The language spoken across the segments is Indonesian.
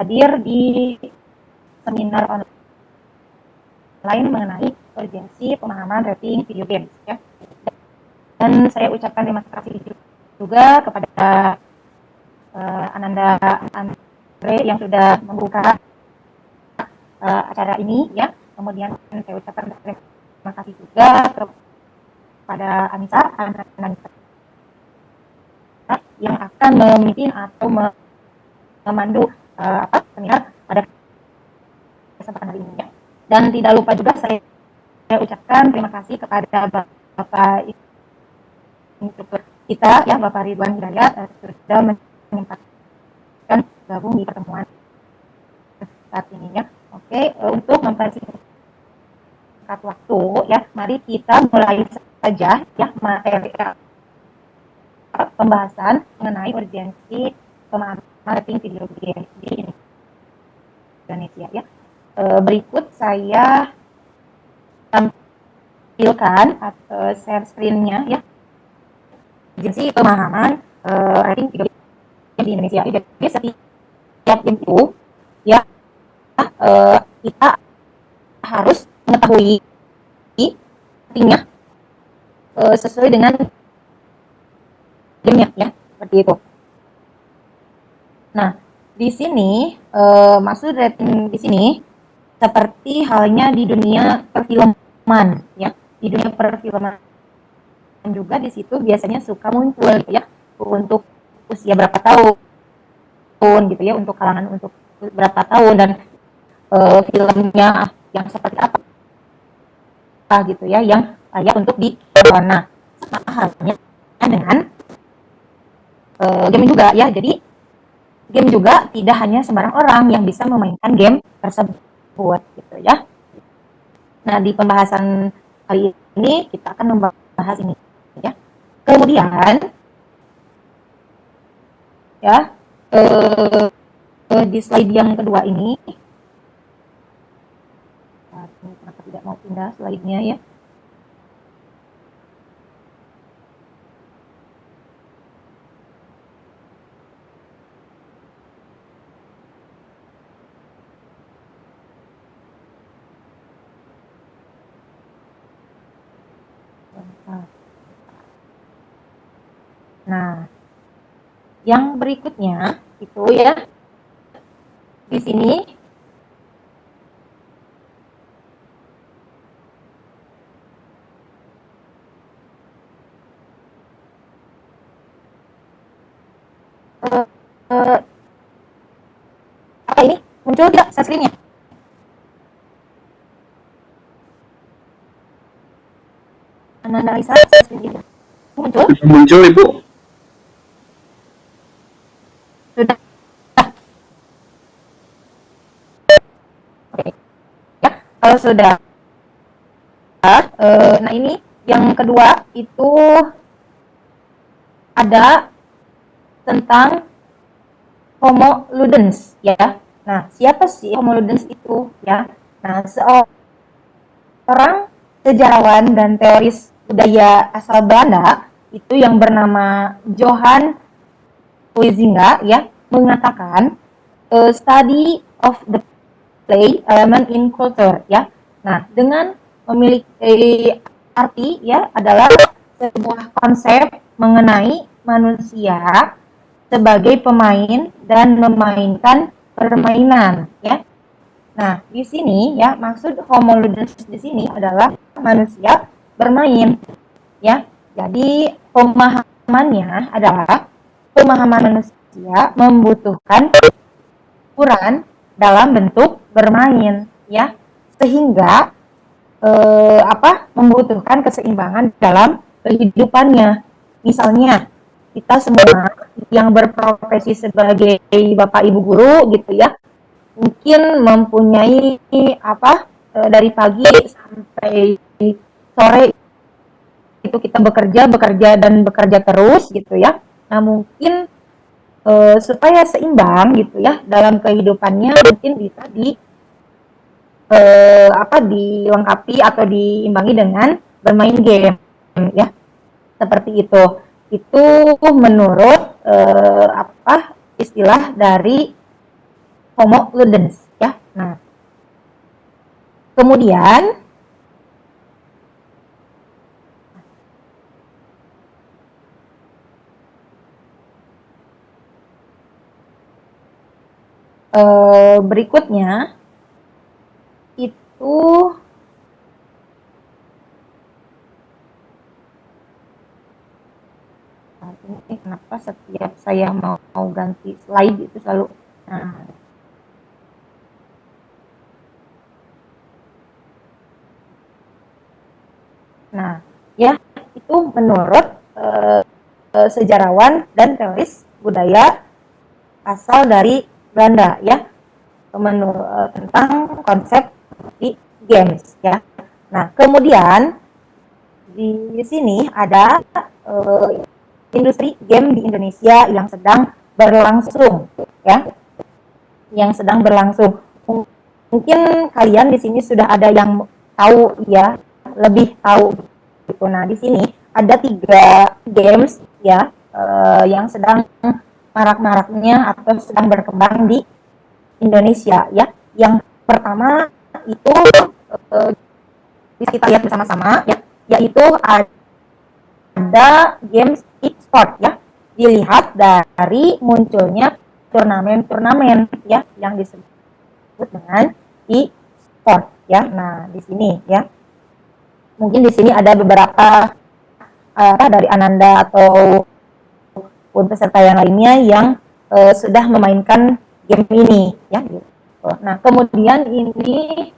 hadir di seminar online mengenai urgensi pemahaman rating video games ya. Dan saya ucapkan terima kasih juga kepada Ananda Andre yang sudah membuka acara ini ya. Kemudian saya ucapkan terima kasih juga kepada Anissa yang akan memimpin atau memandu seminar pada kesempatan hari ini ya. Dan tidak lupa juga saya ucapkan terima kasih kepada Bapak instruktur kita ya, Bapak Ridwan Hidayat sudah menyempatkan gabung di pertemuan saat ini ya. Oke, untuk mempersingkat waktu ya, mari kita mulai saja ya materi pembahasan mengenai urgensi pemahaman marketing video game di Indonesia ya. Berikut saya tampilkan atau share screen-nya ya. Urgensi pemahaman rating video game di Indonesia. Jadi setiap game itu ya kita harus mengetahui ratingnya sesuai dengan gamenya ya, seperti itu. Nah, di sini maksud rating di sini seperti halnya di dunia perfilman ya. Di dunia perfilman juga di situ biasanya suka muncul ya untuk usia berapa tahun gitu ya, untuk kalangan untuk berapa tahun dan filmnya yang seperti apa gitu ya, yang layak untuk ditonton. Nah, sama halnya dengan game juga ya. Jadi game juga tidak hanya sembarang orang yang bisa memainkan game tersebut gitu ya. Nah, di pembahasan kali ini kita akan membahas ini ya. Kemudian ya di slide yang kedua ini, kenapa tidak mau pindah slide-nya ya. Nah, yang berikutnya itu ya, di sini apa ini muncul tidak screen-nya? Analisa screen muncul? Muncul Ibu. Sudah. Oke. Ya, kalau sudah. Nah ini yang kedua itu ada tentang Homo ludens ya. Nah, siapa sih Homo ludens itu ya? Nah, seorang sejarawan dan teoris budaya asal Belanda itu yang bernama Johan Huizinga ya mengatakan study of the play element in culture ya. Nah, dengan memiliki arti ya adalah sebuah konsep mengenai manusia sebagai pemain dan memainkan permainan ya. Nah, di sini ya maksud Homo ludens di sini adalah manusia bermain ya. Jadi pemahamannya adalah pemahaman manusia membutuhkan ukuran dalam bentuk bermain ya, sehingga membutuhkan keseimbangan dalam kehidupannya. Misalnya kita semua yang berprofesi sebagai bapak ibu guru gitu ya, mungkin mempunyai dari pagi sampai sore itu kita bekerja terus gitu ya. Nah, mungkin supaya seimbang gitu ya dalam kehidupannya, mungkin bisa dilengkapi atau diimbangi dengan bermain game ya, seperti itu. Itu menurut istilah dari Homo ludens ya. Nah, kemudian berikutnya itu ini kenapa setiap saya mau ganti slide itu selalu nah ya itu menurut sejarawan dan teoris budaya asal dari Belanda ya tentang konsep di games ya. Nah kemudian di sini ada industri game di Indonesia yang sedang berlangsung ya, yang sedang berlangsung. Mungkin kalian di sini sudah ada yang tahu ya, lebih tahu gitu. Nah di sini ada 3 games ya yang sedang marak-maraknya atau sedang berkembang di Indonesia ya. Yang pertama itu kita lihat bersama-sama ya, yaitu ada games e-sport ya. Dilihat dari munculnya turnamen-turnamen ya yang disebut dengan e-sport ya. Nah, di sini ya. Mungkin di sini ada beberapa dari Ananda atau peserta yang lainnya yang sudah memainkan game ini ya gitu. Nah, kemudian ini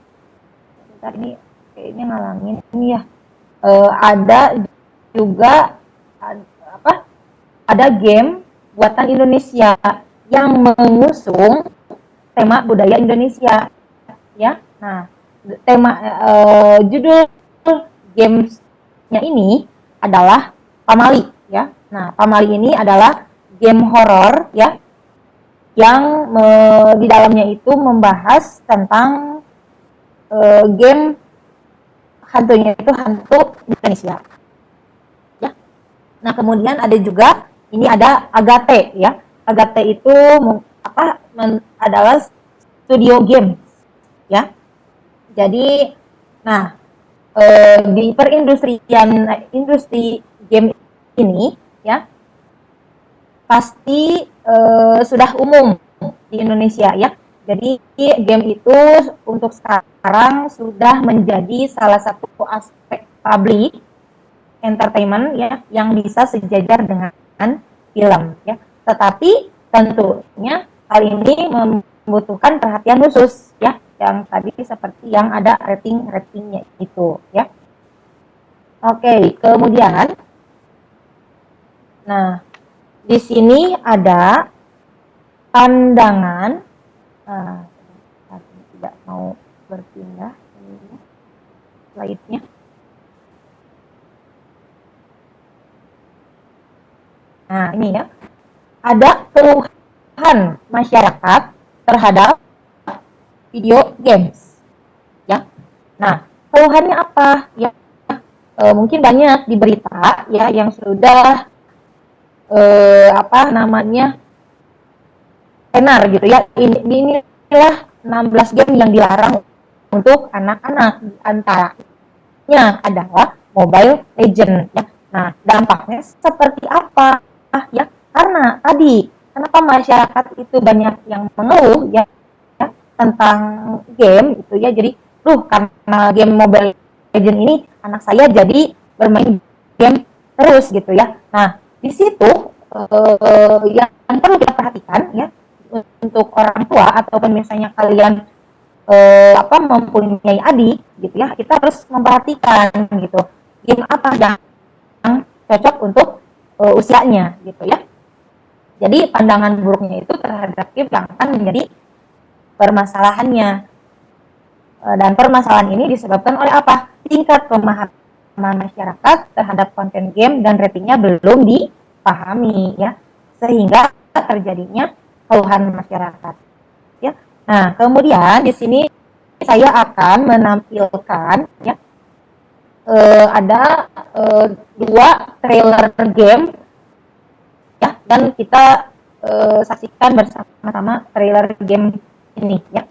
kayaknya ngalamin ini ya. Ada juga ada game buatan Indonesia yang mengusung tema budaya Indonesia ya. Nah, tema judul gamesnya ini adalah Pamali ya. Nah, Pamali ini adalah game horor ya yang di dalamnya itu membahas tentang game hantunya itu hantu Indonesia ya. Nah kemudian ada juga ini ada Agate ya. Agate itu adalah studio game ya. Jadi nah di perindustrian industri game ini ya pasti sudah umum di Indonesia ya. Jadi game itu untuk sekarang sudah menjadi salah satu aspek publik entertainment ya yang bisa sejajar dengan film ya. Tetapi tentunya hal ini membutuhkan perhatian khusus ya yang tadi seperti yang ada ratingnya itu ya. Oke, kemudian nah di sini ada pandangan tidak mau berpindah slide-nya. Nah, ini ya. Ada keluhan masyarakat terhadap video games. Ya. Nah, keluhannya apa? Ya, mungkin banyak di berita ya yang sudah tenar gitu ya. Inilah 16 game yang dilarang untuk anak-anak, antaranya adalah Mobile Legend ya. Nah, dampaknya seperti apa ya? Karena tadi kenapa masyarakat itu banyak yang mengeluh ya tentang game itu ya. Jadi, karena game Mobile Legend ini anak saya jadi bermain game terus gitu ya. Nah, di situ yang perlu kita perhatikan ya untuk orang tua ataupun misalnya kalian mempunyai adik gitu ya, kita harus memperhatikan gitu game apa yang cocok untuk usianya gitu ya. Jadi pandangan buruknya itu terhadap game yang akan menjadi permasalahannya, dan permasalahan ini disebabkan oleh apa? Tingkat pemahaman masyarakat terhadap konten game dan ratingnya belum dipahami ya, sehingga terjadinya keluhan masyarakat ya. Nah kemudian di sini saya akan menampilkan ya ada 2 trailer game ya, dan kita saksikan bersama-sama trailer game ini ya.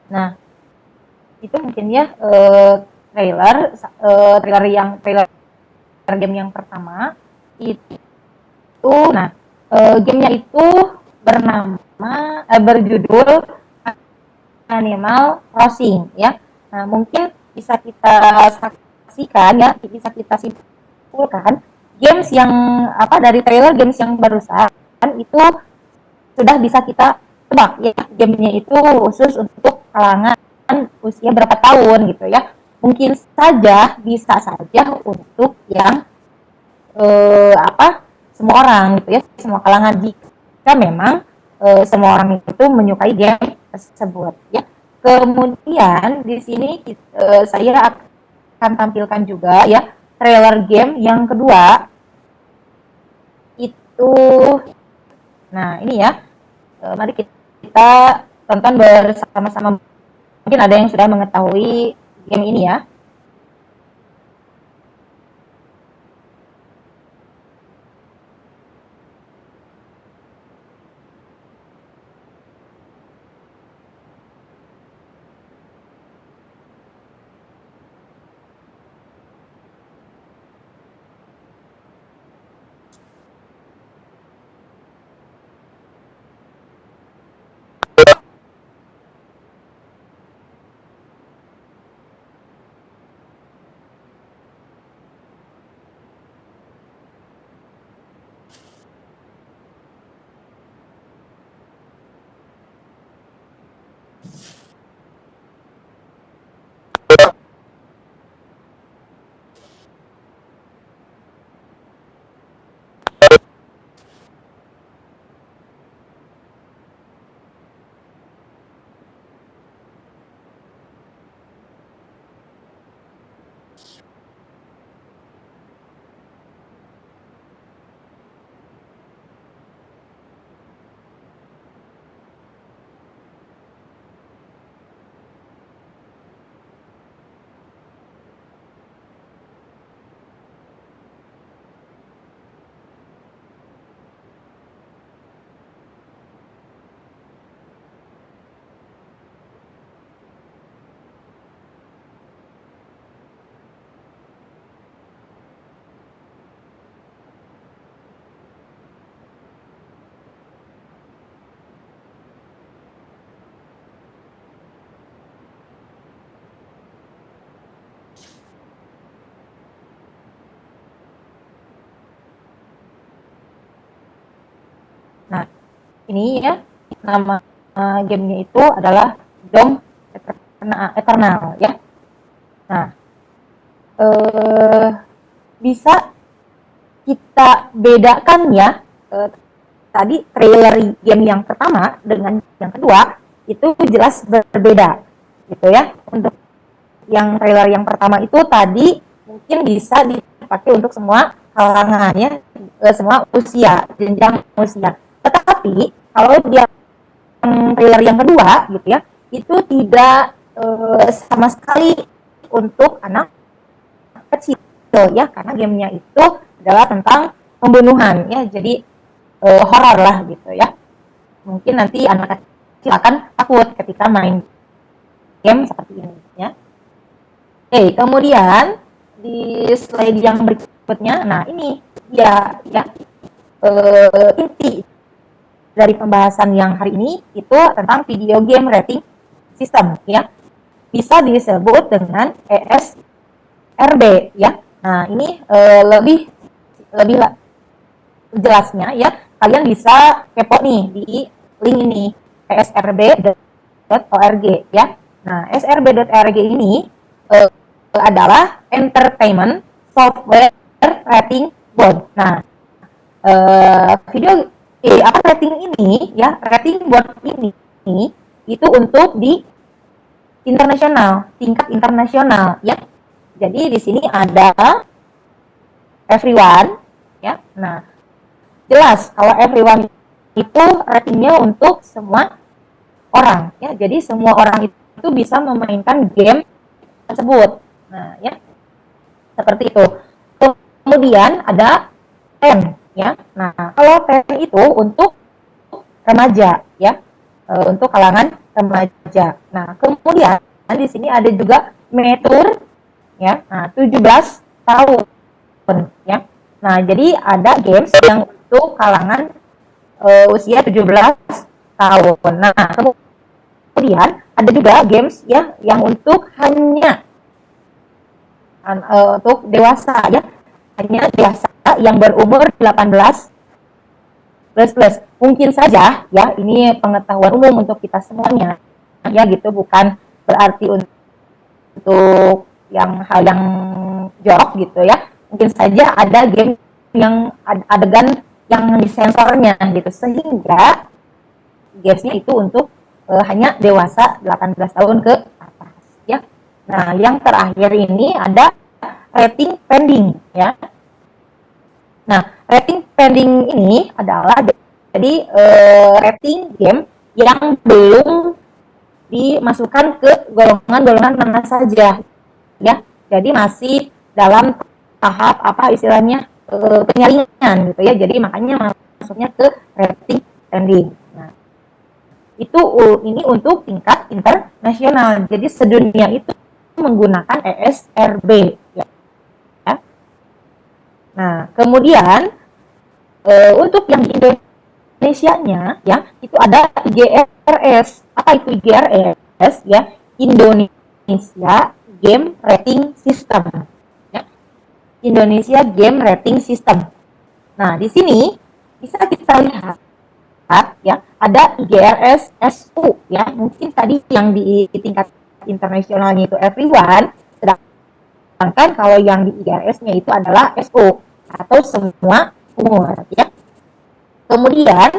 Nah, itu mungkin ya trailer game yang pertama itu. Nah, gamenya itu berjudul Animal Crossing ya. Nah, mungkin bisa kita saksikan ya, bisa kita simpulkan games yang dari trailer games yang barusan itu sudah bisa kita tebak ya, gamenya itu khusus untuk kalangan usia berapa tahun gitu ya. Mungkin saja bisa saja untuk yang semua orang gitu ya, semua kalangan, jika memang semua orang itu menyukai game tersebut ya. Kemudian di sini saya akan tampilkan juga ya trailer game yang kedua itu. Nah, ini ya, mari kita tonton bersama-sama. Mungkin ada yang sudah mengetahui game ini ya. Nah, ini ya. nama gamenya itu adalah Doom Eternal ya. Nah, bisa kita bedakan ya, tadi trailer game yang pertama dengan yang kedua itu jelas berbeda gitu ya. Untuk yang trailer yang pertama itu tadi mungkin bisa dipakai untuk semua kalangan ya, semua usia, jenjang usia. Tetapi kalau yang trailer yang kedua gitu ya, itu tidak sama sekali untuk anak kecil ya, karena gamenya itu adalah tentang pembunuhan ya, jadi horor lah gitu ya. Mungkin nanti anak kecil akan takut ketika main game seperti ini ya. Oke, kemudian di slide yang berikutnya, nah ini ya inti dari pembahasan yang hari ini itu tentang video game rating system ya, bisa disebut dengan ESRB ya. Nah ini lebih jelasnya ya, kalian bisa kepo nih di link ini esrb.org ya. Nah esrb.org ini adalah Entertainment Software Rating Board. Nah apa rating ini ya, rating board ini itu untuk di internasional, tingkat internasional ya. Jadi di sini ada everyone ya. Nah, jelas kalau everyone itu ratingnya untuk semua orang ya. Jadi semua orang itu bisa memainkan game tersebut. Nah, ya. Seperti itu. Kemudian ada 10 ya. Nah, kalau 10 itu untuk remaja ya. Untuk kalangan remaja. Nah, kemudian di sini ada juga mature ya. Nah, 17 tahun ya. Nah, jadi ada games yang untuk kalangan usia 17 tahun. Nah, kemudian ada juga games ya yang untuk hanya untuk dewasa ya, hanya dewasa yang berumur 18 plus. Mungkin saja ya, ini pengetahuan umum untuk kita semuanya ya gitu, bukan berarti untuk hal yang jorok gitu ya. Mungkin saja ada game yang adegan yang disensornya gitu, sehingga gamesnya itu untuk hanya dewasa 18 tahun ke atas ya. Nah, yang terakhir ini ada rating pending ya. Nah, rating pending ini adalah jadi rating game yang belum dimasukkan ke golongan-golongan mana saja ya. Jadi masih dalam tahap apa istilahnya penyaringan gitu ya. Jadi makanya masuknya ke rating pending. Nah, itu ini untuk tingkat internasional. Jadi sedunia itu menggunakan ESRB ya. Nah, kemudian untuk yang di Indonesia-nya ya, itu ada IGRS. Apa itu IGRS ya? Indonesia Game Rating System. Ya. Indonesia Game Rating System. Nah, di sini bisa kita lihat ya, ada IGRS SU ya. Mungkin tadi yang di tingkat internasionalnya itu everyone, sedangkan kalau yang di IGRS-nya itu adalah SU atau semua umur ya. Kemudian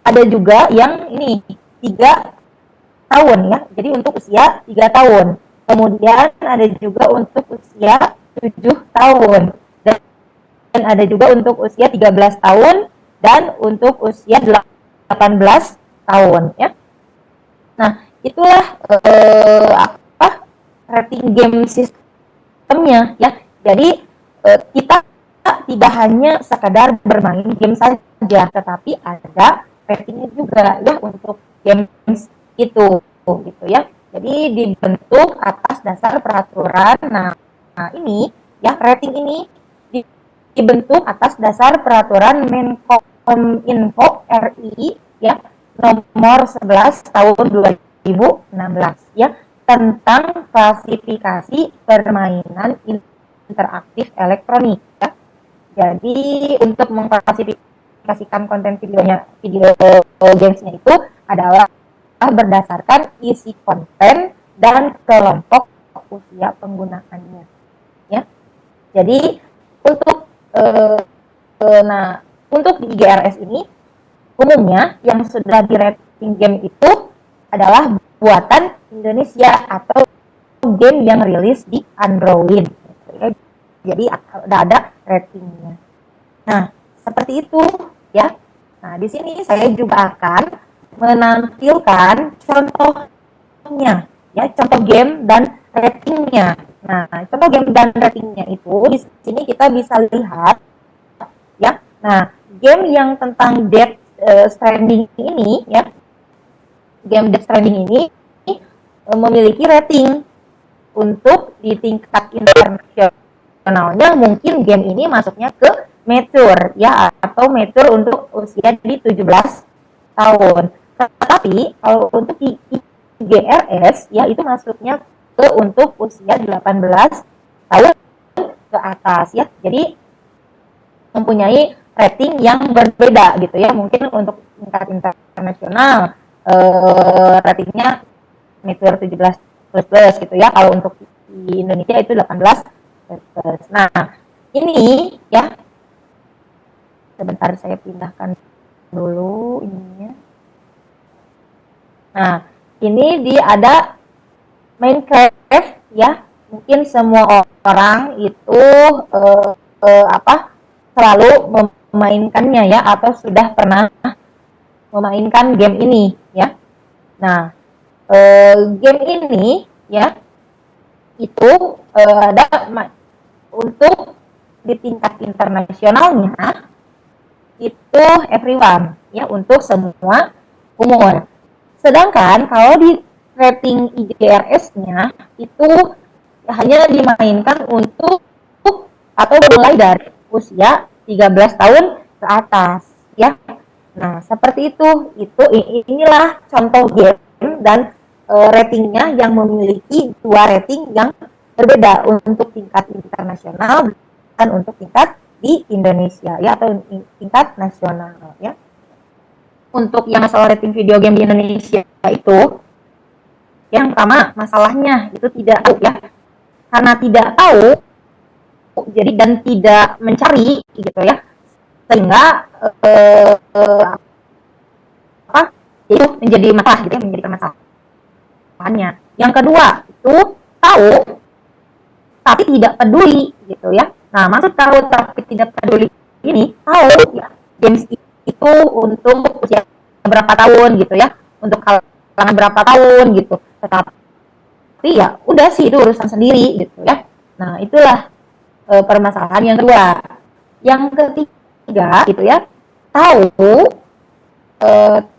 ada juga yang ini 3 tahun ya. Jadi untuk usia 3 tahun. Kemudian ada juga untuk usia 7 tahun. Dan ada juga untuk usia 13 tahun dan untuk usia 18 tahun ya. Nah, itulah apa rating game sistemnya ya. Jadi kita tidak hanya sekadar bermain game saja, tetapi ada ratingnya juga ya untuk games itu gitu ya. Jadi dibentuk atas dasar peraturan. Nah ini ya, rating ini dibentuk atas dasar peraturan Menkominfo RI ya nomor 11 tahun 2016 ya, tentang klasifikasi permainan interaktif elektronik ya. Jadi untuk mengklasifikasikan konten video gamesnya itu adalah berdasarkan isi konten dan kelompok usia penggunaannya. Ya, jadi untuk untuk di IGRS ini umumnya yang sudah di rating game itu adalah buatan Indonesia atau game yang rilis di Android. Jadi udah ada ratingnya. Nah, seperti itu ya. Nah, di sini saya juga akan menampilkan contohnya ya, contoh game dan ratingnya. Nah, contoh game dan ratingnya itu di sini kita bisa lihat ya. Nah, game yang tentang Death Stranding ini ya, game Death Stranding ini memiliki rating untuk di tingkat internasionalnya. Mungkin game ini masuknya ke mature ya, atau mature untuk usia di 17 tahun. Tetapi kalau untuk di IGRS ya, itu masuknya ke untuk usia 18 tahun ke atas ya. Jadi mempunyai rating yang berbeda gitu ya. Mungkin untuk tingkat internasional ratingnya mature 17 plus gitu ya. Kalau untuk di Indonesia itu 18 plus. Nah, ini ya, sebentar saya pindahkan dulu ininya. Nah, ini di ada Minecraft ya. Mungkin semua orang itu selalu memainkannya ya, atau sudah pernah memainkan game ini ya. Nah, game ini ya itu ada untuk di tingkat internasionalnya itu everyone ya, untuk semua umur. Sedangkan kalau di rating IGRS-nya itu hanya dimainkan untuk atau mulai dari usia 13 tahun ke atas ya. Nah, seperti itu. Inilah contoh game dan ratingnya yang memiliki dua rating yang berbeda untuk tingkat internasional dan untuk tingkat di Indonesia ya, atau tingkat nasional ya. Untuk yang masalah rating video game di Indonesia itu, yang pertama masalahnya itu tidak tahu ya, karena tidak tahu jadi dan tidak mencari gitu ya, sehingga itu menjadi masalah gitu ya, menjadi permasalahannya. Yang kedua itu tahu tapi tidak peduli gitu ya. Nah, maksud tahu tapi tidak peduli ini, tahu ya games itu untuk usia berapa tahun gitu ya, untuk kalangan berapa tahun gitu, tetapi ya udah sih itu urusan sendiri gitu ya. Nah, itulah permasalahan yang kedua. Yang ketiga gitu ya, tahu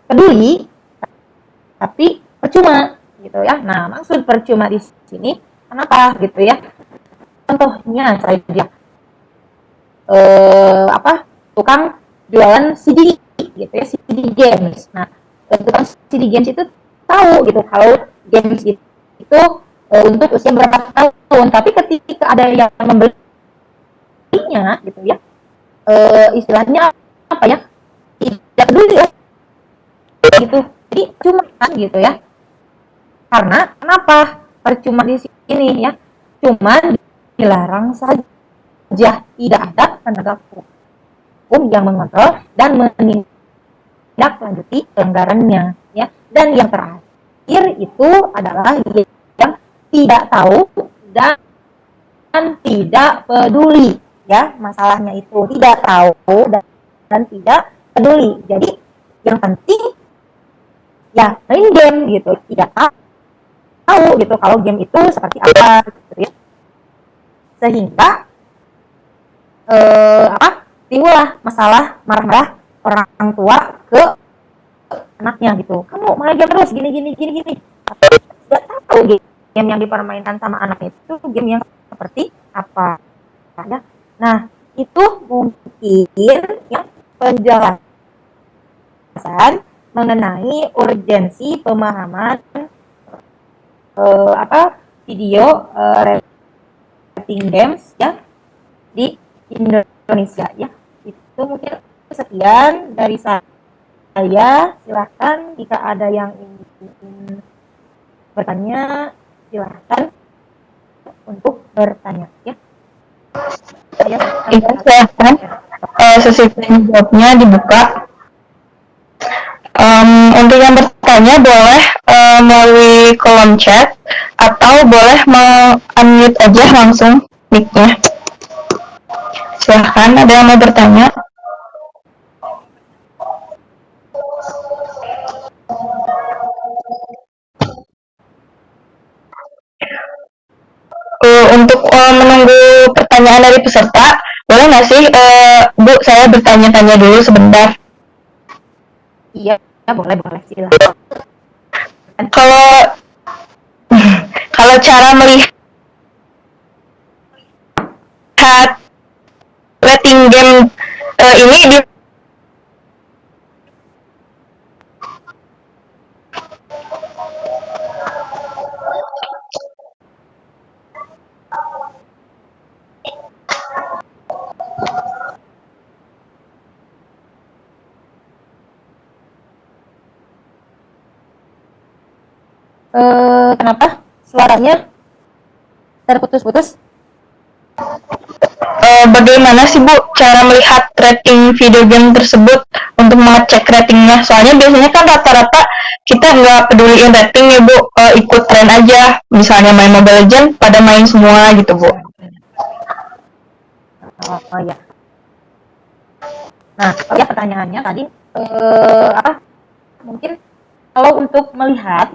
peduli tapi percuma gitu ya. Nah, maksud percuma di sini kenapa gitu ya? Contohnya saja tukang jualan CD gitu ya, CD games. Nah, tukang CD games itu tahu gitu kalau games itu untuk usia berapa tahun, tapi ketika ada yang membelinya gitu ya, istilahnya apa ya, tidak peduli ya gitu. Jadi cuma gitu ya. Karena kenapa percuma di sini ya? Cuman dilarang saja, tidak ada penegak hukum yang mengontrol dan menindaklanjuti pelanggarannya ya. Dan yang terakhir itu adalah yang tidak tahu dan tidak peduli ya. Masalahnya itu tidak tahu dan tidak peduli. Jadi yang penting ya main game gitu, tidak tahu gitu kalau game itu seperti apa gitu ya. Sehingga timbullah masalah marah-marah orang tua ke anaknya gitu. Kamu main game terus gini. Tapi tidak tahu game yang dipermainkan sama anak itu game yang seperti apa ya. Nah, itu mungkin yang penjelasan mengenai urgensi pemahaman video rating games ya di Indonesia ya. Itu mungkin sekian dari saya. saya. Silahkan jika ada yang ingin bertanya, silahkan untuk bertanya. Ya, saya Iya, silahkan. Sesi tanya jawabnya dibuka. Untuk yang bertanya boleh melalui kolom chat atau boleh unmute aja langsung mic-nya. Silahkan, ada yang mau bertanya? Untuk menunggu pertanyaan dari peserta, boleh nggak sih, Bu, saya bertanya-tanya dulu sebentar? Iya, boleh, silahkan. Kalau kalau cara melihat rating game ini di Kenapa suaranya terputus-putus? bagaimana sih Bu cara melihat rating video game tersebut untuk mengecek ratingnya? Soalnya biasanya kan rata-rata kita nggak peduliin rating ya Bu, ikut tren aja. Misalnya main Mobile Legends pada main semua gitu Bu. Oh ya. Nah, ya pertanyaannya tadi apa? Mungkin kalau untuk melihat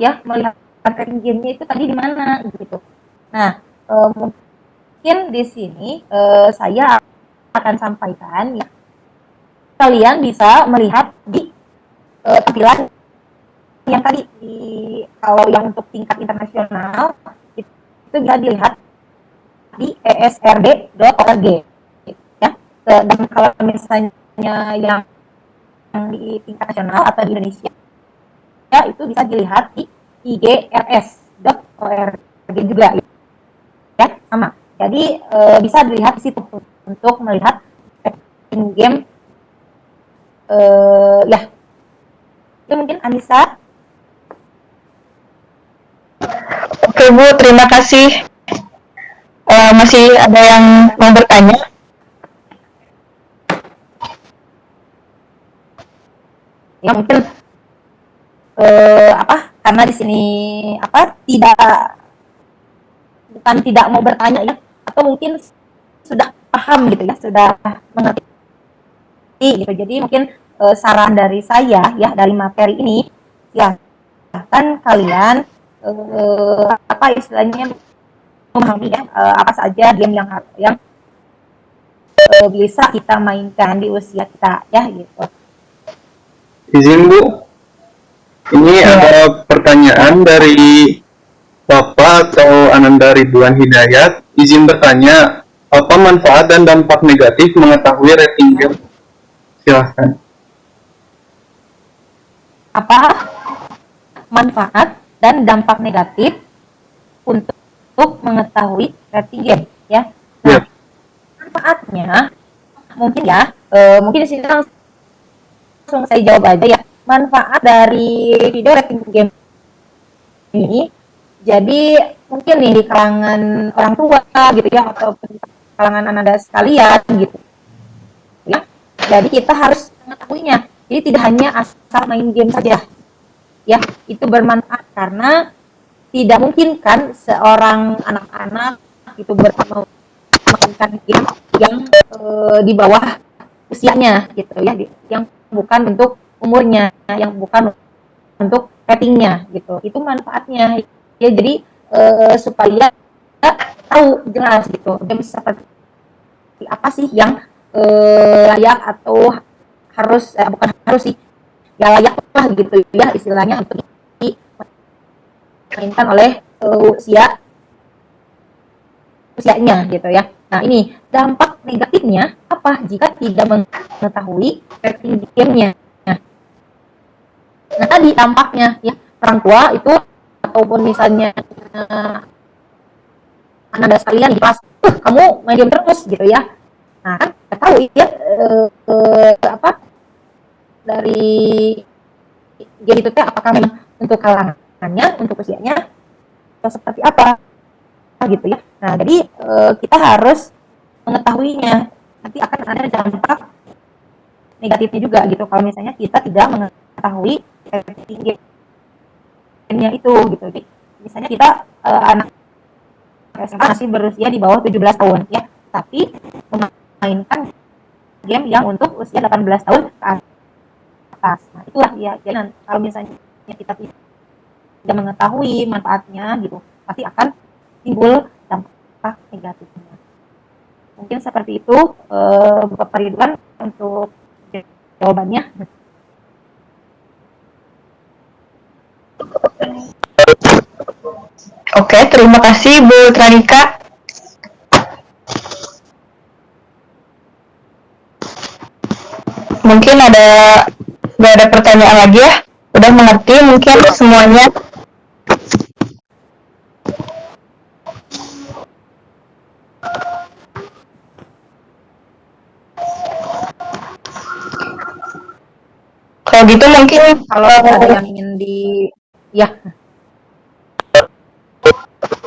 rating gamenya itu tadi di mana gitu. Nah, mungkin di sini saya akan sampaikan ya, kalian bisa melihat di tampilan yang tadi kalau yang untuk tingkat internasional itu bisa dilihat di esrd.org ya. Dan kalau misalnya yang di tingkat nasional atau di Indonesia ya, itu bisa dilihat di igrs.org juga ya, sama. Jadi bisa dilihat di situ untuk melihat rating game ya. Itu mungkin Anissa. Oke Bu, terima kasih. Masih ada yang mau bertanya? Ya mungkin karena di sini bukan tidak mau bertanya ya, atau mungkin sudah paham gitu ya, sudah mengerti gitu. Jadi mungkin saran dari saya ya, dari materi ini, silahkan kalian apa istilahnya memahami ya, apa saja game yang bisa kita mainkan di usia kita ya gitu. Izin Bu, ini ada pertanyaan dari Bapak atau Ananda Ridwan Hidayat. Izin bertanya, apa manfaat dan dampak negatif mengetahui rating game? Silahkan. Apa manfaat dan dampak negatif untuk mengetahui rating game ya? Nah, manfaatnya mungkin ya, mungkin di sini langsung saya jawab aja ya. Manfaat dari video rating game ini, jadi mungkin nih di kalangan orang tua gitu ya, atau di kalangan anak sekalian gitu ya. Jadi kita harus mengetahuinya. Jadi tidak hanya asal main game saja ya, itu bermanfaat karena tidak mungkin kan seorang anak-anak itu memainkan game yang di bawah usianya gitu ya, yang bukan untuk umurnya, yang bukan untuk ratingnya gitu. Itu manfaatnya ya. Jadi supaya tahu jelas gitu game seperti apa sih yang layak atau harus bukan harus sih, ya layak lah gitu ya istilahnya untuk dimainkan oleh usianya gitu ya. Nah ini dampak negatifnya apa jika tidak mengetahui rating gamenya. Nah tadi dampaknya ya, orang tua itu ataupun misalnya anak sekalian di kelas, kamu main game terus gitu ya. Nah kan tahu ya apa dari game itu teh apakah memang untuk kalangannya, untuk usianya, atau seperti apa gitu ya. Nah, jadi kita harus mengetahuinya. Nanti akan ada dampak negatifnya juga gitu kalau misalnya kita tidak mengetahui rating game-nya itu gitu. Jadi, misalnya kita anak SMA masih berusia di bawah 17 tahun ya, tapi memainkan game yang untuk usia 18 tahun ke atas. Nah, itulah ya, jadi kalau misalnya kita tidak mengetahui manfaatnya gitu, pasti akan timbul dampak negatifnya. Mungkin seperti itu Bapak Ridwan untuk jawabannya. Oke, terima kasih Bu Tranika. Mungkin nggak ada pertanyaan lagi ya? Udah mengerti mungkin semuanya. Kalau gitu mungkin Kalau ada yang ingin ya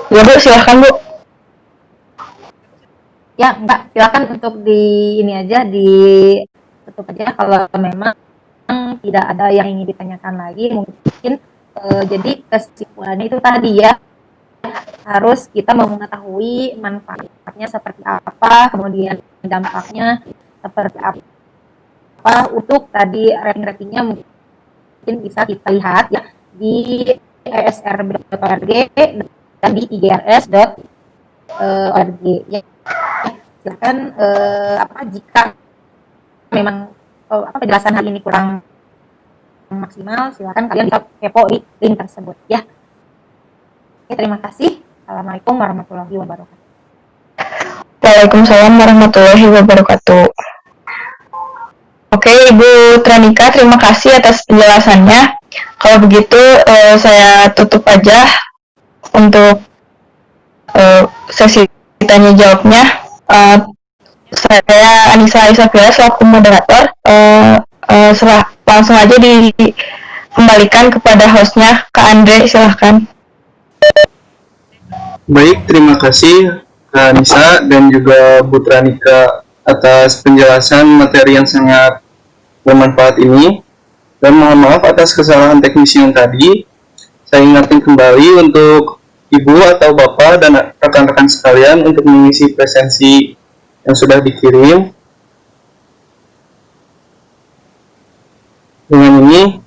Bu, silahkan Bu. ya enggak, silakan untuk ini aja tutup aja kalau memang tidak ada yang ingin ditanyakan lagi. Mungkin jadi kesimpulannya itu tadi ya, harus kita mengetahui manfaatnya seperti apa, kemudian dampaknya seperti apa. Untuk tadi rating-ratingnya mungkin bisa kita lihat ya di esrb.org dan di igrs.org ya. Silakan jika memang penjelasan hari ini kurang maksimal, silakan kalian bisa kepo di link tersebut ya. Oke, terima kasih. Assalamualaikum warahmatullahi wabarakatuh. Waalaikumsalam warahmatullahi wabarakatuh. Oke, Ibu Tranika, terima kasih atas penjelasannya. Kalau begitu, saya tutup aja untuk sesi tanya jawabnya. Saya Anissa Isafira selaku moderator. Langsung aja dikembalikan kepada hostnya, Kak Andre, silahkan. Baik, terima kasih Kak Anissa dan juga Bu Tranika atas penjelasan materi yang sangat bermanfaat ini. Dan mohon maaf atas kesalahan teknis yang tadi. Saya ingatkan kembali untuk Ibu atau Bapak dan rekan-rekan sekalian untuk mengisi presensi yang sudah dikirim. Dengan ini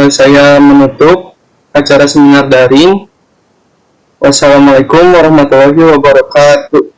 saya menutup acara seminar daring. Wassalamualaikum warahmatullahi wabarakatuh.